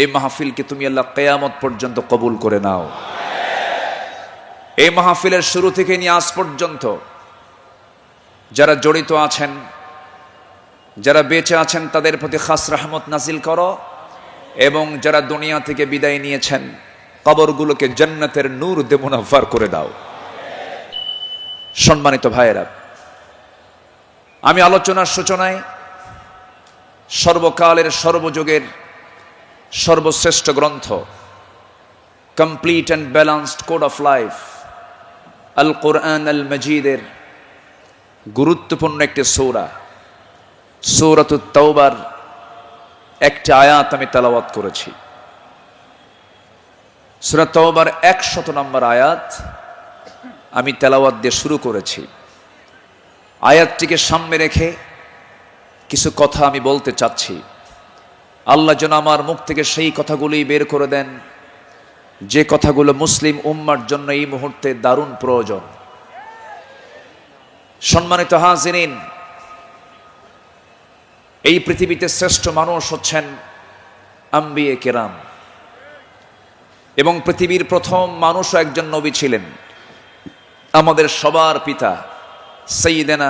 এই মাহফিলকে তুমি আল্লাহ কিয়ামত পর্যন্ত কবুল করে নাও। এই মাহফিলের শুরু থেকে নিয়ে আজ পর্যন্ত যারা জড়িত আছেন, যারা বেঁচে আছেন, তাদের প্রতি খাস রহমত নাজিল করো, এবং যারা দুনিয়া থেকে বিদায় নিয়েছেন কবরগুলোকে জান্নাতের নূর দিয়ে মুনাফফার করে দাও। সম্মানিত ভাইয়েরা, আমি আলোচনার সূচনায় সর্বকালের সর্বযুগের সর্বশ্রেষ্ঠ গ্রন্থ complete and balanced code of life Al Quran আল মজিদের গুরুত্বপূর্ণ একটি সূরা সূরাতুত তাওবার একটি আয়াত আমি তেলাওয়াত করেছি। সূরা তাওবার 100 নম্বর আয়াত আমি তেলাওয়াত দিয়ে শুরু করেছি। আয়াতটিকে সামনে রেখে কিছু কথা আমি বলতে চাচ্ছি। আল্লাহ যেন আমার মুখ থেকে সেই কথাগুলি বের করে দেন যে কথাগুলো মুসলিম উম্মার জন্য এই মুহূর্তে দারুণ প্রয়োজন। সম্মানিত হাজিরিন, এই পৃথিবীতে শ্রেষ্ঠ মানুষ হচ্ছেন আম্বিয়ে কেরাম, এবং পৃথিবীর প্রথম মানুষও একজন নবী ছিলেন, আমাদের সবার পিতা সাইয়্যিদানা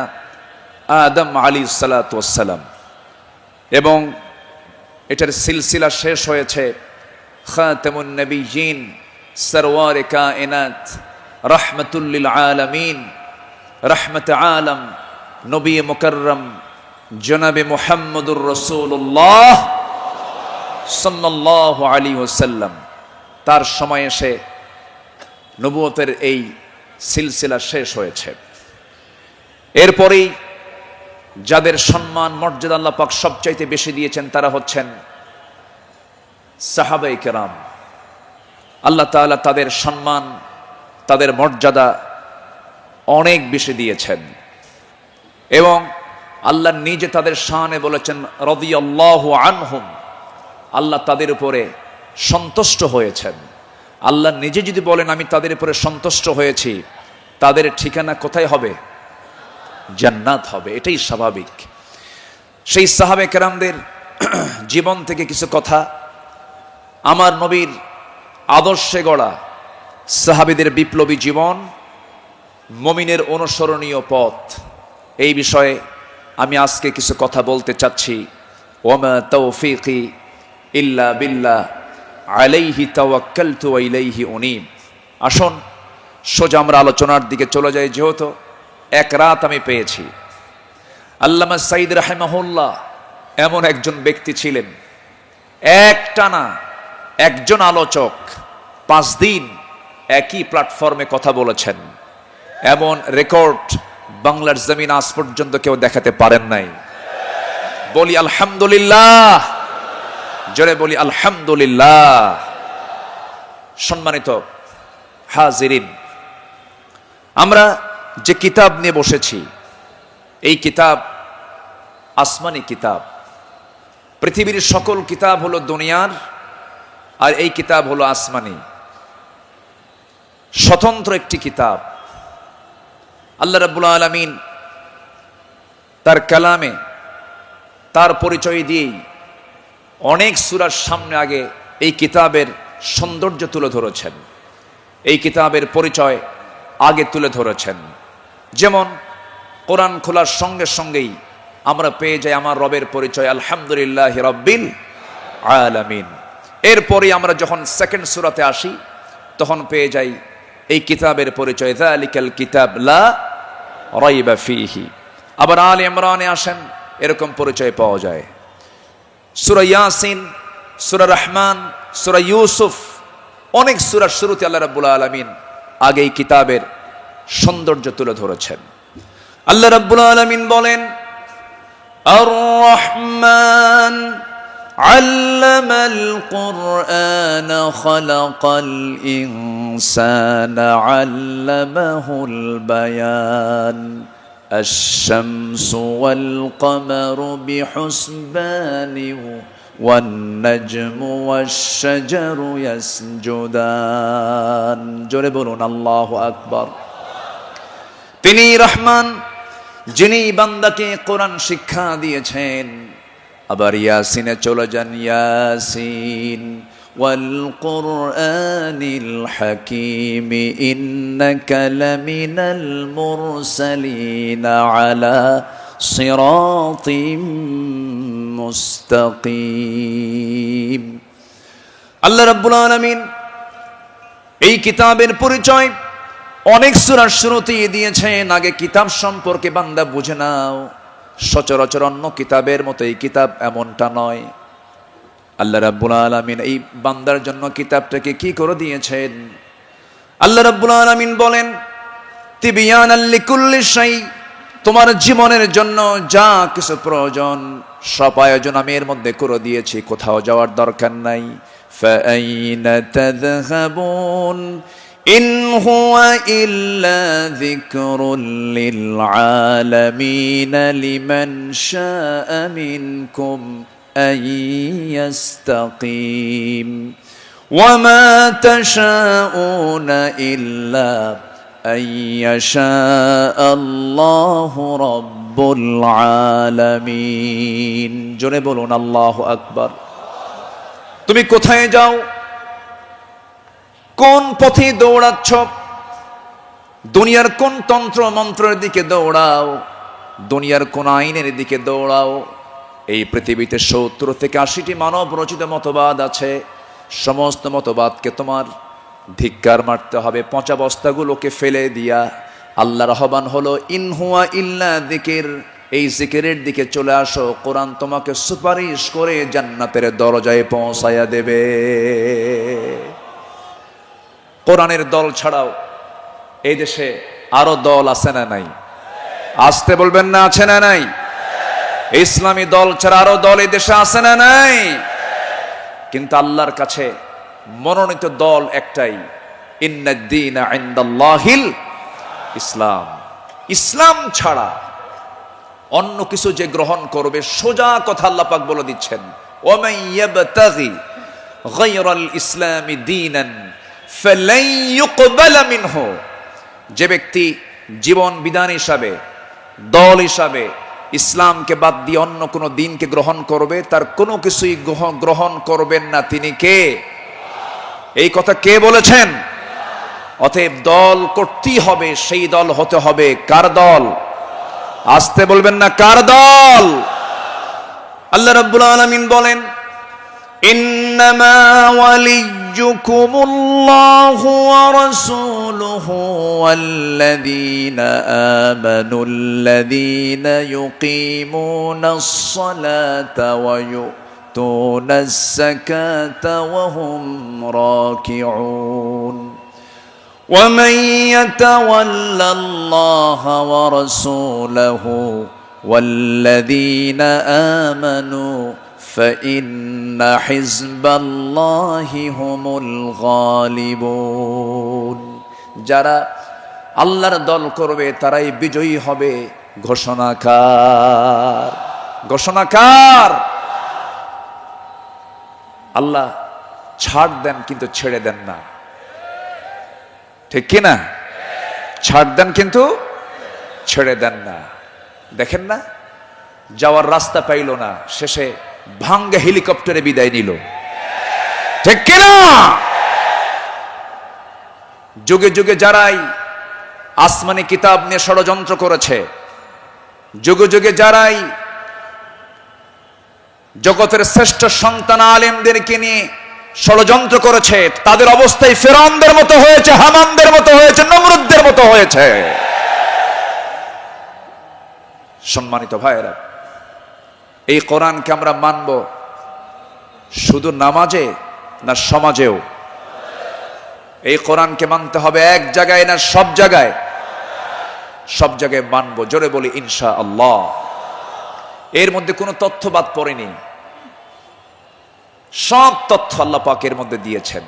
আদম আলাইহিস সালাতু ওয়াস সালাম। এবং এটার সিলসিলা শেষ হয়েছে খাতামুন নবিয়্যিন সরওয়ারে কায়নাত রাহমাতুল লিল আলামিন রাহমাতে আলম নবী মুকাররম জনাবে মুহাম্মদুর রাসূলুল্লাহ সাল্লাল্লাহু আলাইহি ওয়াসাল্লাম, তার সময় এসে নবুয়তের এই সিলসিলা শেষ হয়েছে। এরপরেই যাদের সম্মান মর্যাদা আল্লাহ পাক সবচাইতে বেশি দিয়েছেন তারা হচ্ছেন সাহাবায়ে কেরাম। আল্লাহ তাআলা তাদের সম্মান, তাদের মর্যাদা অনেক বেশি দিয়েছেন, এবং আল্লাহ নিজে তাদের শানে বলেছেন রাদিয়াল্লাহু আনহুম, আল্লাহ তাদের উপরে সন্তুষ্ট হয়েছেন। আল্লাহ নিজে যদি বলেন আমি তাদের উপরে সন্তুষ্ট হয়েছি, তাদের ঠিকানা কোথায় হবে? জান্নাত হবে, এটাই স্বাভাবিক। সেই সাহাবে কেরামদের জীবন থেকে কিছু কথা, আমার নবীর আদর্শে গড়া সাহাবীদের বিপ্লবী জীবন, মুমিনের অনুসরণীয় পথ, এই বিষয়ে আমি আজকে কিছু কথা বলতে চাচ্ছি। ওয়ামা তাওফীকি ইল্লা বিল্লাহ আলাইহি তাওয়াক্কালতু ওয়া ইলাইহি উনীব। আসুন সোজা আমরা আলোচনার দিকে চলে যাই। যেহেতু এক রাত আমি পেয়েছি, আল্লামা সাঈদ রাহিমাহুল্লাহ এমন একজন ব্যক্তি ছিলেন, একটানা একজন আলোচক 5 দিন একই প্ল্যাটফর্মে কথা বলেছেন, এমন রেকর্ড বাংলার জমিন আজ পর্যন্ত কেউ দেখাতে পারেন নাই। বলি আলহামদুলিল্লাহ, জোরে বলি আলহামদুলিল্লাহ। সম্মানিত হাজিরিন, আমরা যে কিতাব নিয়ে বসেছি, এই কিতাব আসমানি কিতাব। পৃথিবীর সকল কিতাব হলো দুনিয়ার, আর এই কিতাব হলো আসমানি, স্বতন্ত্র একটি কিতাব। আল্লাহ রাব্বুল আলামিন তার কালামে তার পরিচয় দিয়েই অনেক সূরার সামনে আগে এই কিতাবের সৌন্দর্য তুলে ধরেছেন, এই কিতাবের পরিচয় আগে তুলে ধরেছেন। যেমন কোরআন খোলার সঙ্গে সঙ্গেই আমরা পেয়ে যাই আমার রবের পরিচয় আলহামদুলিল্লাহি রাব্বিল আলামিন। এরপরে আমরা যখন সেকেন্ড সূরাতে আসি তখন পেয়ে যাই এই কিতাবের পরিচয় যালিকাল কিতাব লা রাইবা ফীহি। আবার আলে ইমরানে আসেন, এরকম পরিচয় পাওয়া যায়। সূরা ইয়াসিন, সূরা রহমান, সূরা ইউসুফ, অনেক সূরার শুরুতে আল্লাহ রাব্বুল আলামিন আগে এই কিতাবের সৌন্দর্য তুলে ধরেছেন। আল্লাহ রাব্বুল আলামিন বলেন আর রহমান আল্লামাল কুরআন খালাকাল ইনসানা আল্লামাহুল বায়ান আশ-শামসু ওয়াল কমারু বিহুসবানি ওয়ান নাজমু ওয়াশ-শাজারু ইয়াসজুদান। জোরে বলুন আল্লাহু আকবার। তিনি রহমান, যিনি বান্দাকে কোরআন শিক্ষা দিয়েছেন, আবার ইয়াসিনে চলে যান, ইয়াসিন ওয়াল কুরআনিল হাকীম ইন্নাকা লামিনাল মুরসালিন আলা সিরাতিম মুস্তাকিম। আল্লাহ রাব্বুল আলামিন এই কিতাবের পরিচয় অনেক সূরার শুরুতেই দিয়েছেন। আগে কিতাব সম্পর্কে বান্দা বুঝে নাও, সচরাচর অন্য কিতাবের মতো এই কিতাব এমনটা নয়। আল্লাহ রাব্বুল আলামিন এই বান্দার জন্য কিতাবটাকে কি করে দিয়েছেন? আল্লাহ রাব্বুল আলামিন বলেন, তিবিয়ানাল লিকুল্লি শাই, তোমার জীবনের জন্য যা কিছু প্রয়োজন সব আয়োজন আমি এর মধ্যে করে দিয়েছি, কোথাও যাওয়ার দরকার নাই। ফাআইনা তাযহাবুন ইন হুয়া ইল্লা যিকরুল লিল আলামিন লিমান শাআ মিনকুম আন ইয়াস্তাকিম ওয়া মা তাশাউনা ইল্লা আন ইয়াশা আল্লাহু রাব্বুল আলামিন। জোরে বলুন আল্লাহু আকবার। তুমি কোথায় যাও, কোন পথে দৌড়াচ্ছ, দুনিয়ার কোন তন্ত্র মন্ত্রের দিকে দৌড়াও, দুনিয়ার কোন আইনের দিকে দৌড়াও, এই পৃথিবীতে ৭০ থেকে ৮০টি মানব রচিত মতবাদ আছে। সমস্ত মতবাদকে তোমার ধিক্কার মারতে হবে, পচা বস্তাগুলোকে ফেলে দিয়া আল্লাহর আহ্বান হলো ইন হুয়া ইল্লা যিকির, এই জিকিরের দিকে চলে আসো। কোরআন তোমাকে সুপারিশ করে জান্নাতের দরজায় পৌঁছায়া দেবে। কোরআনের দল ছাড়াও এই দেশে আরো দল আছে না নাই? আসতে বলবেন না, আছে না নাই? ইসলামী দল ছাড়া আরো দল এই দেশে আছে না নাই? কিন্তু আল্লাহর কাছে মনোনীত দল একটাই, ইন্নাদ-দীনা ইনদাল্লাহিল ইসলাম। ইসলাম ছাড়া অন্য কিছু যে গ্রহণ করবে, সোজা কথা আল্লাহ পাক বলে দিচ্ছেন, ওয়ামান ইয়াবতাগি গায়রাল ইসলামি দীনান ফালান ইউকবালা মিনহু, যে ব্যক্তি জীবন বিধান হিসাবে, দল হিসাবে ইসলামকে বাদ দিয়ে অন্য কোনো দিনকে গ্রহণ করবে, তার কোনো কিছুই গ্রহণ করবেন না তিনি কে? এই কথা কে বলেছেন? অতএব দল করতেই হবে, সেই দল হতে হবে কার দল? আসতে বলবেন না, কার দল? আল্লাহ রাব্বুল আলামিন বলেন, ইন্নামা ওয়ালিয়্যুকুমুল্লাহু ওয়া রাসূলুহু ওয়াল্লাযীনা আমানুল্লাযীনা ইউকিমুনাস সালাতা ওয়া ইউতুনাস যাকাতা ওয়া হুম রাকিউন ومن يتول الله ورسوله والذين آمنوا فإن حزب الله هم الغالبون। যারা আল্লাহর দল করবে তারাই বিজয়ী হবে। ঘোষণাকার, ঘোষণাকার আল্লাহ। ছাড় দেন কিন্তু ছেড়ে দেন না, ঠিক কিনা? ছাড় দেন কিন্তু ছেড়ে দেন না। দেখেন না, যাওয়ার রাস্তা পাইল না, শেষে ভাঙ্গা হেলিকপ্টারে বিদায় নিল, ঠিক কিনা? যুগে যুগে যারাই আসমানি কিতাব নিয়ে ষড়যন্ত্র করেছে, যুগে যুগে যারাই জগতের শ্রেষ্ঠ সন্তান আলেমদেরকে নিয়ে ষড়যন্ত্র করেছে, তাদের অবস্থায় ফিরআউনদের মতো হয়েছে, হামানদের মতো হয়েছে, নমরুদদের মতো হয়েছে। সম্মানিত ভাইয়েরা, এই কোরআনকে আমরা মানব শুধু নামাজে না সমাজেও? এই কোরআনকে মানতে হবে এক জায়গায় না সব জায়গায়? সব জায়গায় মানব। জোরে বলি ইনশাআল্লাহ। এর মধ্যে কোনো তথ্য বাদ পড়েনি, সব তথ্য আল্লাহ পাকের মধ্যে দিয়েছেন।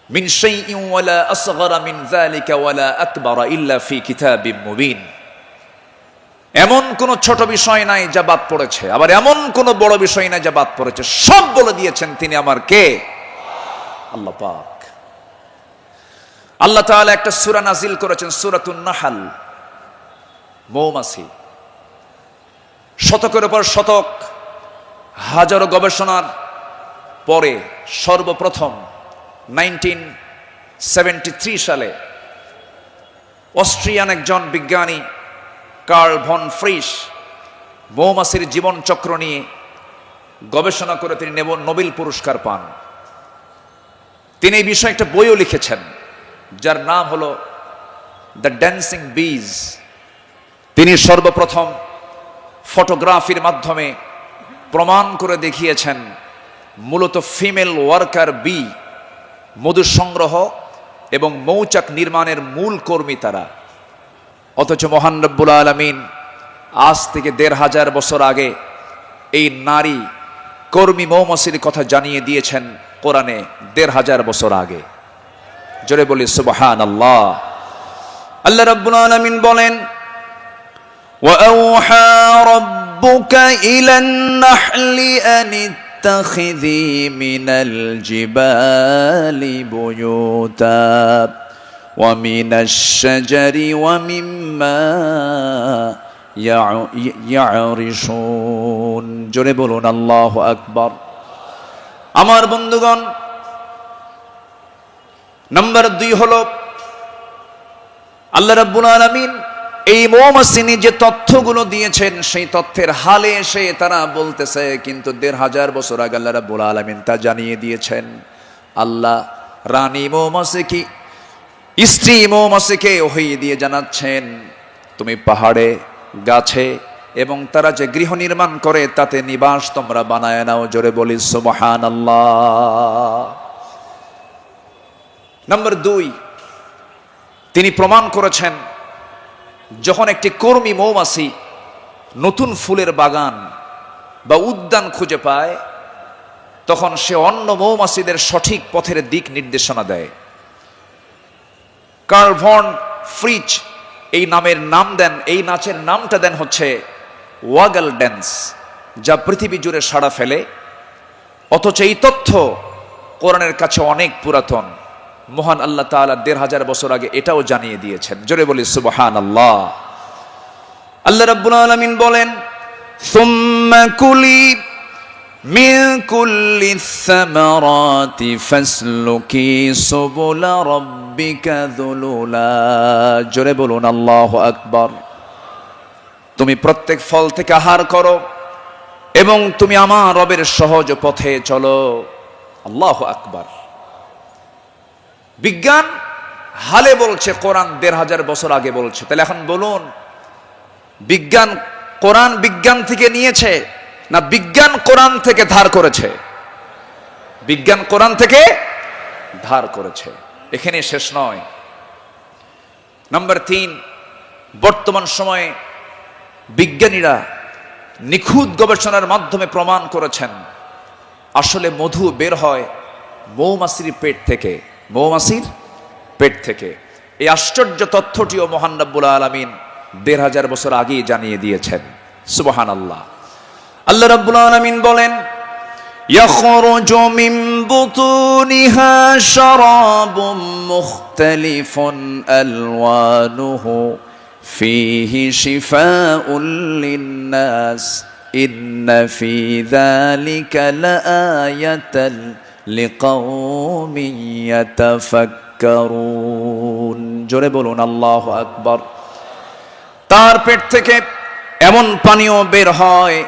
মিন শাইইন ওয়ালা আসগরা মিন যালিকা ওয়ালা আকবারা ইল্লা ফি কিতাবিম মুবিন। এমন কোন ছোট বিষয় নাই যা বাদ পড়েছে, আবার এমন কোন বড় বিষয় নাই যা বাদ পড়েছে। সব বলে দিয়েছেন তিনি আমার কে? আল্লাহ পাক। আল্লাহ তাআলা একটা সূরা নাজিল করেছেন, সূরাতুন নাহল, মৌমাছি। শতকের উপর শতক, হাজারো গবেষণার পরে সর্বপ্রথম 1973 সালে অস্ট্রিয়ান একজন বিজ্ঞানী কার্ল ভন ফ্রিশ মৌমাছির জীবন চক্র নিয়ে গবেষণা করে তিনি নোবেল পুরস্কার পান। তিনি এই বিষয়ে একটা বইও লিখেছেন যার নাম হলো দ্য ড্যান্সিং বিজ। তিনি সর্বপ্রথম ফটোগ্রাফির মাধ্যমে প্রমাণ করে দেখিয়েছেন মূলত ফিমেল ওয়ার্কার বি, মধু সংগ্রহ এবং মৌচাক নির্মাণের মূল কর্মী তারা। অথচ মহান রব্বুল আলামিন আজ থেকে ১৫০০ বছর আগে এই নারী কর্মী মৌমাছির কথা জানিয়ে দিয়েছেন কোরআনে ১৫০০ বছর আগে। জোরে বলি সুবহানাল্লাহ। আল্লাহ রাব্বুল আলামিন বলেন, ওয়াআউহা রাব্বুকা ইলান নাহলি আন ইত্তাখিযি মিনাল জিবালি বুয়ুতা ওয়া মিনাশ শাজারি ওয়া মিম্মা ইয়ারিশুন। জোরে বলুন আল্লাহু আকবার। আমার বন্ধুগণ, নাম্বার 2 হলো আল্লাহ রাব্বুল আলামিন এই মৌমাছি যে তথ্যগুলো দিয়েছেন সেই তথ্যের হালে এসে তারা বলতেছে, কিন্তু ১৫০০ বছর আগে আল্লাহ রাব্বুল আলামিন তা জানিয়ে দিয়েছেন। আল্লাহ রানী মৌমাছিকে, স্ত্রী মৌমাছিকে ওহী দিয়ে জানাচ্ছেন, তুমি পাহাড়ে, গাছে এবং তারা যে গৃহ নির্মাণ করে তাতে নিবাস তোমরা বানায় নাও। জোরে বলি সুবহানাল্লাহ। নাম্বার 2, তিনি প্রমাণ করেছেন যখন একটি কর্মী মৌমাছি নতুন ফুলের বাগান বা উদ্যান খুঁজে পায় তখন সে অন্য মৌমাছিদের সঠিক পথের দিক নির্দেশনা দেয়। কার্ল ভন ফ্রিচ এই নাচের নামটা দেন হচ্ছে ওয়াগল ড্যান্স, যা পৃথিবী জুড়ে সাড়া ফেলে। অথচ এই তথ্য কোরআনের কাছে অনেক পুরাতন। মহান আল্লাহ তাআলা ১৫০০ বছর আগে এটাও জানিয়ে দিয়েছেন। জোরে বলি সুবহানাল্লাহ। আল্লাহ রাব্বুল আলামিন বলেন, সুম্মা কুলি মিন কুল্লিস সামারাতি ফাসলুকি সুবুলা রাব্বিকা যুলুলা। জোরে বলুন আল্লাহু আকবার। তুমি প্রত্যেক ফল থেকে আহার করো এবং তুমি আমার রবের সহজ পথে চলো। আল্লাহু আকবার। বিজ্ঞান হালে বলছে, কোরআন ১৫০০ বছর আগে বলছে। তাহলে এখন বলুন, কোরআন বিজ্ঞান থেকে নিয়েছে না বিজ্ঞান কোরআন থেকে ধার করেছে? বিজ্ঞান কোরআন থেকে ধার করেছে। এখানে শেষ নয়। নাম্বার 3, বর্তমান সময়ে বিজ্ঞানীরা নিখুঁত গবেষণার মাধ্যমে প্রমাণ করেছেন আসলে মধু বের হয় মৌমাছির পেট থেকে। মৌমাছির পেট থেকে। এই আশ্চর্য তথ্যটিও মহান রব্বুল আলামিন ১৫০০ বছর আগেই জানিয়ে দিয়েছেন। সুবহানাল্লাহ। আল্লাহ রাব্বুল আলামিন বলেন, ইয়াখরুজু মিন বুতুনিহা শারাবুম মুখতালিফুন আলওয়ানুহু ফীহি শিফাউল লিন্নাস ইন্না ফী যালিকা লাআয়াতাল লিকাওমিন ইয়াতাফাক্কারুন। জোরে বলুন আল্লাহু আকবার। তার পেট থেকে এমন পানীয় বের হয়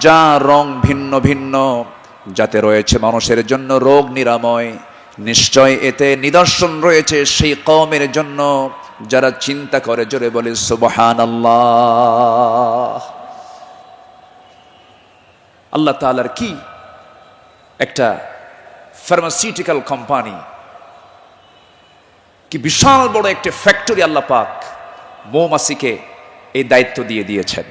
যা রং ভিন্ন ভিন্ন, যাতে রয়েছে মানুষের জন্য রোগ নিরাময়। নিশ্চয় এতে নিদর্শন রয়েছে সেই কওমের জন্য যারা চিন্তা করে। জোরে বলে সুবহানাল্লাহ। আল্লাহ তাআলার কি একটা ফার্মাসিউটিক্যাল কোম্পানি, কি বিশাল বড় একটা ফ্যাক্টরি আল্লাহ পাক মৌমাছিকে এই দায়িত্ব দিয়ে দিয়েছেন।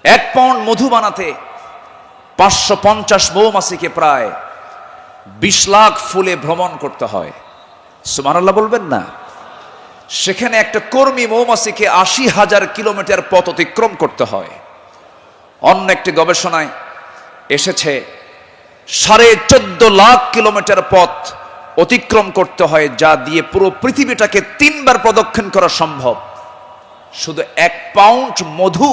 1 পাউন্ড মধু বানাতে 550 মৌমাছিকে প্রায় 20 লাখ ফুলে ভ্রমণ করতে হয়। সুবহানাল্লাহ বলবেন না? সেখানে একটা কর্মী মৌমাছিকে 80,000 কিলোমিটার পথ অতিক্রম করতে হয়। অন্য একটি গবেষণায় এসেছে 14.5 লাখ কিলোমিটার পথ অতিক্রম করতে হয়, যা দিয়ে পুরো পৃথিবীটাকে 3 বার প্রদক্ষিণ করা সম্ভব। শুধু 1 পাউন্ড মধু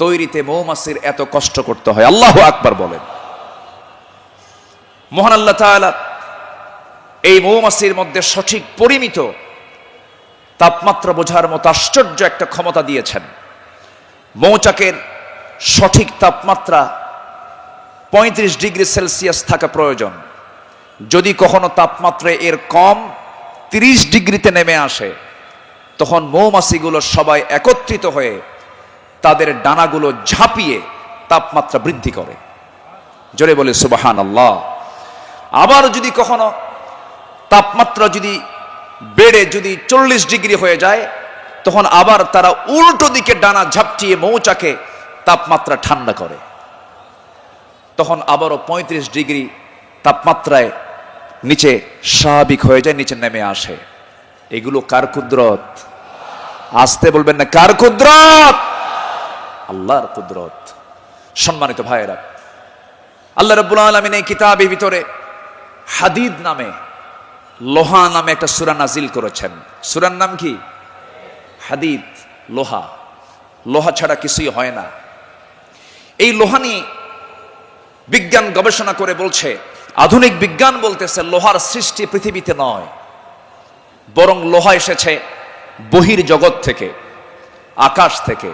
তৈরিতে মৌমাছির এত কষ্ট করতে হয়? আল্লাহু আকবার বলেন। মহান আল্লাহ তাআলা এই মৌমাছির মধ্যে সঠিক পরিমিত তাপমাত্রা বোঝার মতো আশ্চর্য একটা ক্ষমতা দিয়েছেন। মৌচাকের সঠিক তাপমাত্রা 35 ডিগ্রি সেলসিয়াস থাকা প্রয়োজন। যদি কখনো তাপমাত্রা এর কম 30 ডিগ্রিতে নেমে আসে, তখন মৌমাছিগুলো সবাই একত্রিত হয়ে তাদের ডানাগুলো ঝাঁপিয়ে তাপমাত্রা বৃদ্ধি করে। জোরে বলে সুবহানাল্লাহ। আবার যদি কখনো তাপমাত্রা যদি বেড়ে যদি 40 ডিগ্রি হয়ে যায়, তখন আবার তারা উল্টো দিকে ডানা ঝাপটিয়ে মৌচাকে তাপমাত্রা ঠান্ডা করে। তখন আবারও 35 ডিগ্রি তাপমাত্রায় নিচে স্বাভাবিক হয়ে যায়, নিচে নেমে আসে। এগুলো কার কুদরত? আসতে বলবেন না, কার কুদরত? আল্লাহর কুদরত। সম্মানিত ভাইয়েরা, আল্লাহ রাব্বুল আলামিন এই কিতাবের ভিতরে হাদিদ নামে, লোহা নামে একটা সূরা নাজিল করেছেন। সূরার নাম কি? হাদিদ, লোহা। লোহা ছাড়া কিছুই হয় না। এই লোহা নিয়ে বিজ্ঞান গবেষণা করে বলছে, আধুনিক বিজ্ঞান বলতেছে লোহার সৃষ্টি পৃথিবীতে নয়, বরং লোহা এসেছে বহির জগৎ থেকে, আকাশ থেকে।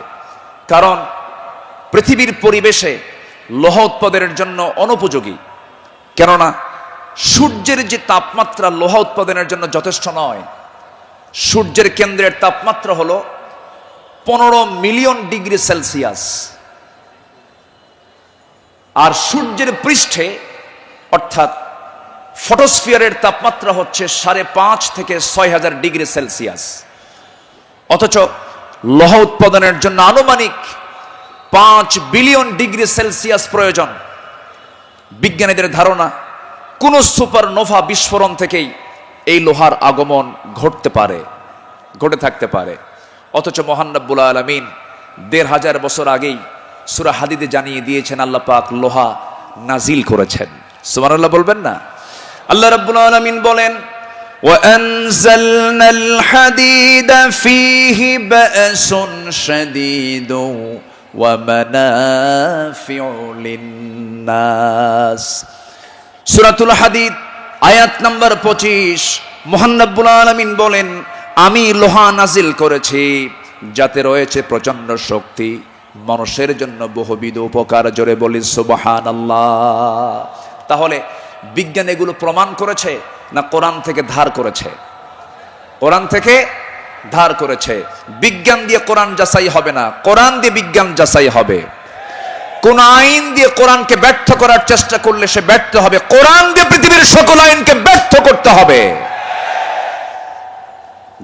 কারণ পৃথিবীর পরিবেশে লোহা উৎপাদনের জন্য অনুপযোগী। কেননা সূর্যের যে তাপমাত্রা লোহা উৎপাদনের জন্য যথেষ্ট নয়। সূর্যের কেন্দ্রের তাপমাত্রা হলো 15 মিলিয়ন ডিগ্রি সেলসিয়াস, আর সূর্যের পৃষ্ঠে অর্থাৎ ফটোস্ফিয়ারের তাপমাত্রা হচ্ছে 5.5 থেকে 6,000 ডিগ্রি সেলসিয়াস। অথচ লোহা উৎপাদনের জন্য আনুমানিক 5 বিলিয়ন ডিগ্রি সেলসিয়াস প্রয়োজন। বিজ্ঞানীদের ধারণা, কোন সুপারনোভা বিস্ফোরণ থেকেই এই লোহার আগমন ঘটে থাকতে পারে। অথচ মহান রব্বুল আলামিন 1500 বছর আগেই সূরা হাদিদে জানিয়ে দিয়েছেন আল্লাহ পাক লোহা নাজিল করেছেন। সুবহানাল্লাহ বলবেন না? আল্লাহ রাব্বুল আলামিন বলেন, وَأَنزَلْنَا الْحَدِيدَ فِيهِ بَأْسٌ شَدِيدٌ وَمَنَافِعُ لِلنَّاسِ। সূরাতুল হাদিদ আয়াত নাম্বার 25। মহান রব্বুল আলামিন বলেন, আমি লোহা নাজিল করেছি যাতে রয়েছে প্রচন্ড শক্তি, মানুষের জন্য বহুবিধ উপকার। জোরে বলি সুবহানাল্লাহ। তাহলে বিজ্ঞান এগুলো প্রমাণ করেছে না কোরআন থেকে ধার করেছে? কোরআন থেকে ধার করেছে। বিজ্ঞান দিয়ে কোরআন যাচাই হবে না, কোরআন দিয়ে বিজ্ঞান যাচাই হবে। কোন আইন দিয়ে কোরআনকে ব্যর্থ করার চেষ্টা করলে সে ব্যর্থ হবে। কোরআন দিয়ে পৃথিবীর সকল আইনকে ব্যর্থ করতে হবে।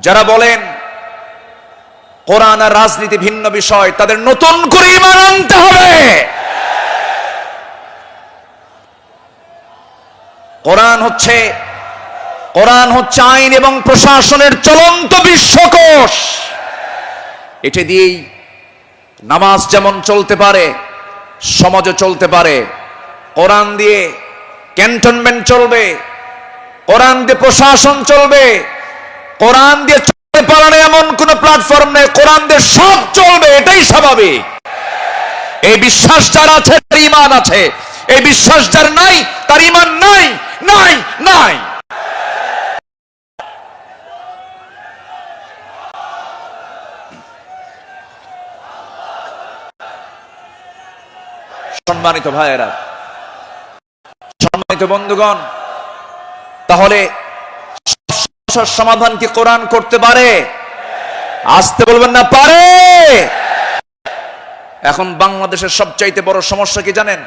যারা বলেন কোরআন আর রাজনীতি ভিন্ন বিষয়, তাদের নতুন করে ঈমান আনতে হবে। কোরআন হচ্ছে আইন এবং প্রশাসনের চলন্ত বিশ্বকোষ। এটা দিয়েই নামাজ যেমন চলতে পারে, সমাজও চলতে পারে। কোরআন দিয়ে ক্যান্টনমেন্ট চলবে, কোরআন দিয়ে প্রশাসন চলবে। কোরআন দিয়ে চলতে পারে না এমন কোন প্ল্যাটফর্ম নেই, কোরআন দিয়ে সব চলবে, এটাই স্বাভাবিক। এই বিশ্বাস যার আছে তার ঈমান আছে, এই বিশ্বাস যার নাই তার ঈমান নাই, নাই, নাই। সম্মানিত ভাইয়েরা, সম্মানিত বন্ধুগণ, তাহলে সমস্যার সমাধান কি কোরআন করতে পারে? আসতে বলবেন না, পারে। এখন বাংলাদেশের সবচাইতে বড় সমস্যা কি জানেন?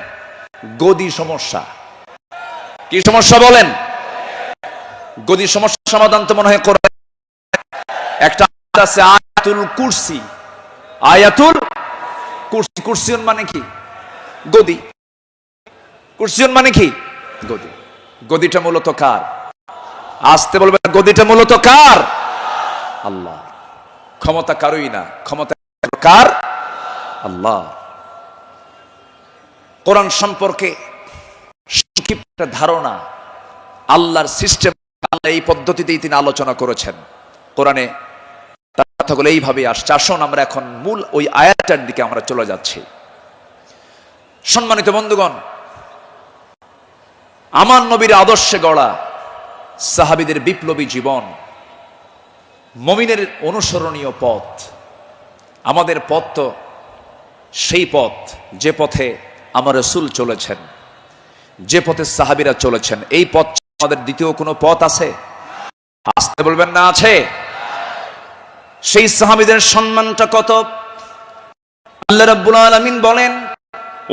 গদি সমস্যা। কি সমস্যা বলেন? গদি সমস্যার সমাধান তো মনে হয় কোরআন। একটা আছে আয়াতুল কুরসি। আয়াতুল কুরসি। কুরসিয়ন মানে কি? গদি। কুরসিয়ন মানে কি? গদি। গদিটা মূলত কার? আসতে বলবেন, গদিটা মূলত কার? আল্লাহ। ক্ষমতা কারোই না, ক্ষমতা কার? আল্লাহ। কোরআন সম্পর্কে সংক্ষিপ্ত ধারণা, আল্লাহর সিস্টেম, আল্লাহ এই পদ্ধতিতেই তিনি আলোচনা করেছেন। কোরআনে কথাগুলো এইভাবে আসছে। আসুন আমরা এখন মূল ওই আয়াতটার দিকে আমরা চলে যাচ্ছি। সম্মানিত বন্ধুগণ, আমার নবীর আদর্শে গড়া সাহাবীদের বিপ্লবী জীবন, মুমিনের অনুসরণীয় পথ। আমাদের পথ তো সেই পথ যে পথে আমার রাসূল চলেছেন, যে পথে সাহাবীরা চলেছেন। এই পথ আমাদের দ্বিতীয় কোনো পথ আছে? আসতে বলবেন না আছে? সেই সাহাবীদের সম্মানটা কত! আল্লাহ রাব্বুল আলামিন বলেন,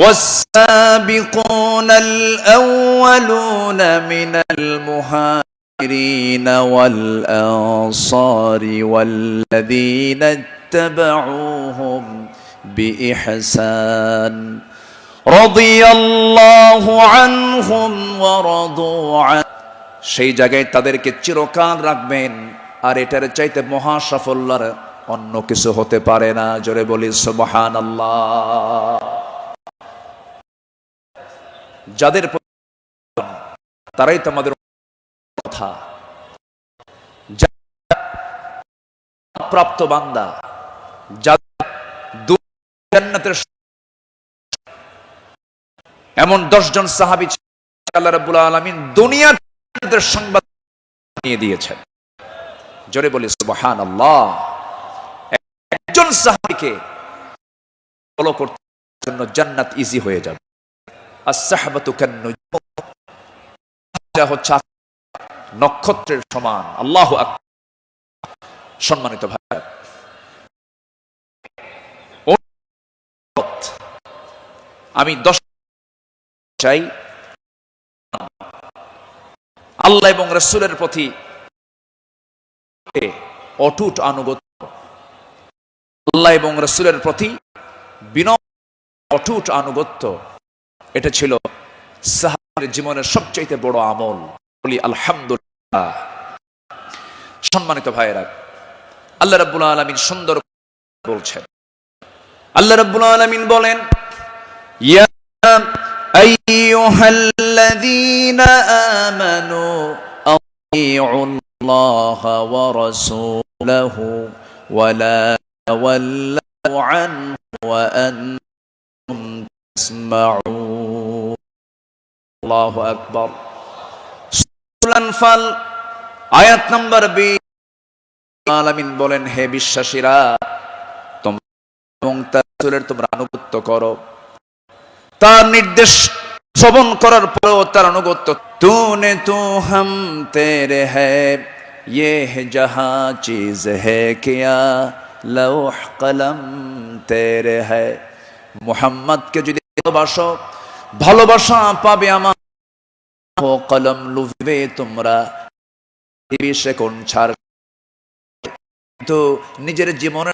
والسابقون الأولون من المهاجرين والأنصار والذين اتبعوهم بإحسان رضي الله عنهم ورضوا عنه। সেই জায়গায় তাদেরকে চিরকাল রাখবেন, আর এটার চাইতে মহা সাফল্যের অন্য কিছু হতে পারে না। জোরে বলি সুবহানাল্লাহ। যাদের তারাই তোমাদের কথা, প্রাপ্ত বান্দা, জান্নাতের এমন 10 জন সাহাবী আল্লাহ রাব্বুল আলামিন দুনিয়ার সংবাদ নিয়ে দিয়েছেন। জোরে বলি সুবহানাল্লাহ। একজন সাহাবীকে ফলো করতে জন্য জান্নাত ইজি হয়ে যাবে। as-sahabatu kan-nujum, যা হচ্ছে নক্ষত্রের সমান। আল্লাহু আকবার। সম্মানিত ভাই, আমি 10 চাই আল্লাহ এবং রাসূলের প্রতি অটুট আনুগত্য, আল্লাহ এবং রাসূলের প্রতি বিনম্র অটুট আনুগত্য। এটা ছিল সাহাবীর জীবনের সবচেয়ে বড় আমল। বলি আলহামদুলিল্লাহ। সম্মানিত ভাইয়েরা, আল্লাহ রাব্বুল আলামিন সুন্দর বলছেন। আল্লাহ রাব্বুল আলামিন বলেন, ইয়া আইয়ুহাল্লাযীনা আমানু আতিউল্লাহা ওয়া রাসূলাহু ওয়া লা তাওয়াল্লাউ আনহু ওয়া আনতুম তাসমাউন। আল্লাহু আকবার। সূরা আনফাল আয়াত নাম্বার 20। আলামিন বলেন, হে বিশ্বাসীরা, তোমরা এবং তার রাসূলের তোমরা আনুগত্য করো। তার নির্দেশ শ্রবণ করার পরেও তার আনুগত্য। তূনে তু হাম তেরে হ্যায়, ये जहां चीज है क्या लौह कलम तेरे है। মুহাম্মদকে যদি ভালোবাসো, ভালোবাসা পাবে আমার কলম লুভবে তোমরা। সে কোন ছাড়, তো নিজের জীবনে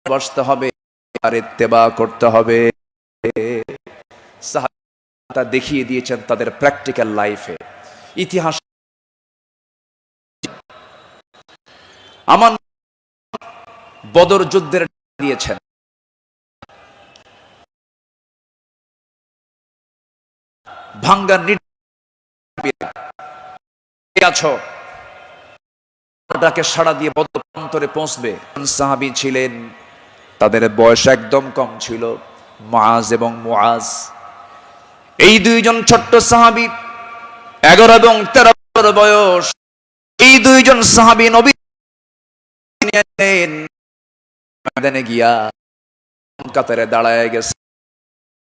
বাঁচতে হবে আর ইত্তেবা করতে হবে। সাহাবারা দেখিয়ে দিয়েছেন তাদের প্র্যাকটিক্যাল লাইফে। ইতিহাস আমার বদর যুদ্ধের দিয়েছেন। ভাঙ্গার আছো ডাকে সাড়া দিয়ে বদর প্রান্তরে পৌঁছবে। সাহাবী ছিলেন, তাদের বয়স একদম কম ছিল, মুআজ এবং মুআজ। এই দুইজন ছোট্ট সাহাবী, 11 এবং 13 বছর বয়স। এই দুইজন সাহাবী নবী ময়দানে গিয়া কাতারে দাঁড়ায় গেছে।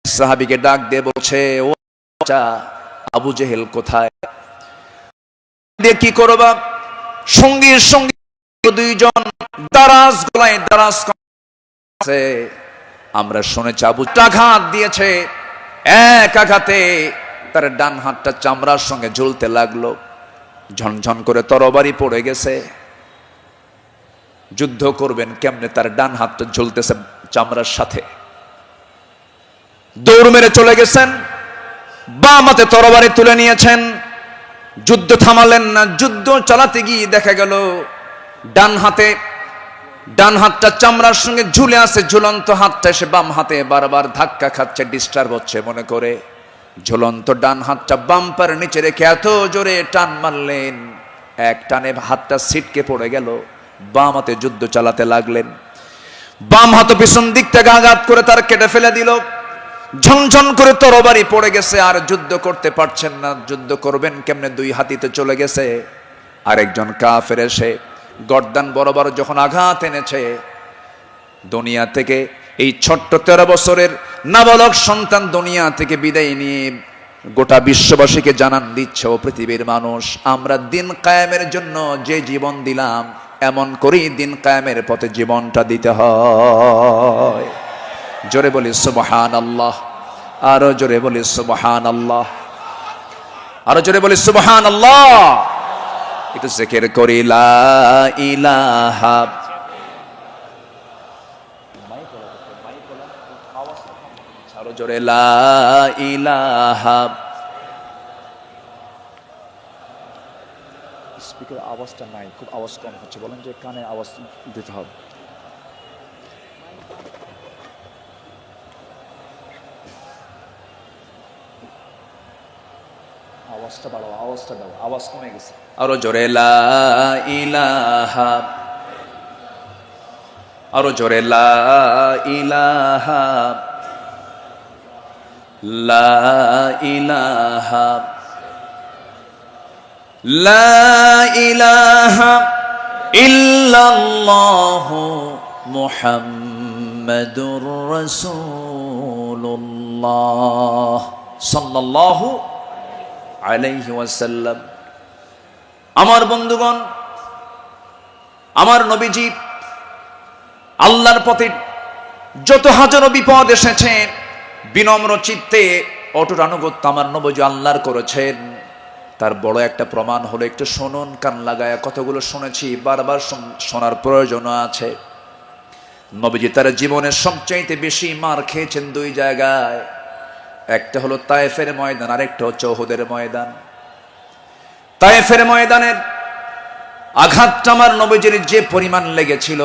সাহাবীকে ডাক দিয়ে বলছে, ও আবু জেহেল কোথায়? দিয়ে কি করবা? সঙ্গীর সঙ্গী দুইজন দারাজ গলায় দারাজ আছে। আমরা শুনেছি আবু আঘাত দিয়েছে, এক আঘাতে তার ডান হাতটা চামড়ার সঙ্গে ঝুলতে লাগলো, ঝনঝন করে তরবারি পড়ে গেছে। যুদ্ধ করবেন কেমনে? তার ডান হাতটা ঝুলতেছে চামড়ার সাথে। দৌড় মেরে চলে গেছেন, বাম হাতে তরবারি তুলে নিয়েছেন। যুদ্ধ থামালেন না। যুদ্ধ চালাতে গিয়ে দেখা গেল ডান হাতটা চামড়ার সঙ্গে ঝুলে আছে। ঝুলন্ত হাতটা এসে বাম হাতে বারবার ধাক্কা খাচ্ছে, ডিস্টার্ব হচ্ছে মনে করে। ঝুলন্ত ডান হাতটা বাম্পার নিচে রেখে এত জোরে টান মারলেন, এক টানে হাতটা ছিটকে পড়ে গেল। বাম হাতে যুদ্ধ চালাতে লাগলেন। বাম হাত পিছন দিক থেকে আঘাত করে তার কেটে ফেলে দিল। ঝনঝন করে তরবারি পড়ে গেছে, আর যুদ্ধ করতে পারছেন না। যুদ্ধ করবেন কেমনে, দুই হাতিতে চলে গেছে। আরেকজন কাফের এসে গর্দান বরাবর যখন আঘাত এনেছে, দুনিয়া থেকে এই ছোট্ট 13 বছরের নাবালক সন্তান দুনিয়া থেকে বিদায় নিয়ে গোটা বিশ্ববাসীকে জানান দিচ্ছে, ও পৃথিবীর মানুষ, আমরা দিন কায়েমের জন্য যে জীবন দিলাম, এমন করেই দিন কায়েমের পথে জীবনটা দিতে হয়। জোরে বলি সুবহানাল্লাহ, আরো জোরে বলি সুবহানাল্লাহ, আরো জোরে বলি সুবহানাল্লাহ। একটু জিকির করি লা ইলাহা, আরো জোরে লা ইলাহা। স্পিকার আওয়াজটা নাই, খুব আওয়াজ কম হচ্ছে, বলেন যে কানে আওয়াজ দিতে হবে। আওয়াজটা বাড়াও, আওয়াজটা দাও, আওয়াজ কমে গেছে। আরো জোরে লা ইলাহা, আরো জোরে লা ইলাহা, লা ইলাহা, লা ইলাহা ইল্লাল্লাহু মুহাম্মাদুর রাসূলুল্লাহ সাল্লাল্লাহু আলাইহি ওয়াসাল্লাম। আমার বন্ধুগণ, আমার নবীজি আল্লাহর পথে যত হাজারো বিপদ এসেছে, বিনম্র চিত্তে অটুট আনুগত্য আমার নবীজি আল্লাহর করেছেন। তার বড় একটা প্রমাণ হলো, একটু শুনুন, কান লাগায়া কথাগুলো শুনেছি, বারবার শোনার প্রয়োজন আছে। নবীজি তার জীবনের সবচাইতে বেশি মার খেয়েছেন দুই জায়গায়। একটা হলো তায়েফের ময়দান, আরেকটা হচ্ছে উহুদের ময়দান। তায়েফের ময়দানের আঘাতটা আমার নবীজির যে পরিমাণ লেগেছিল,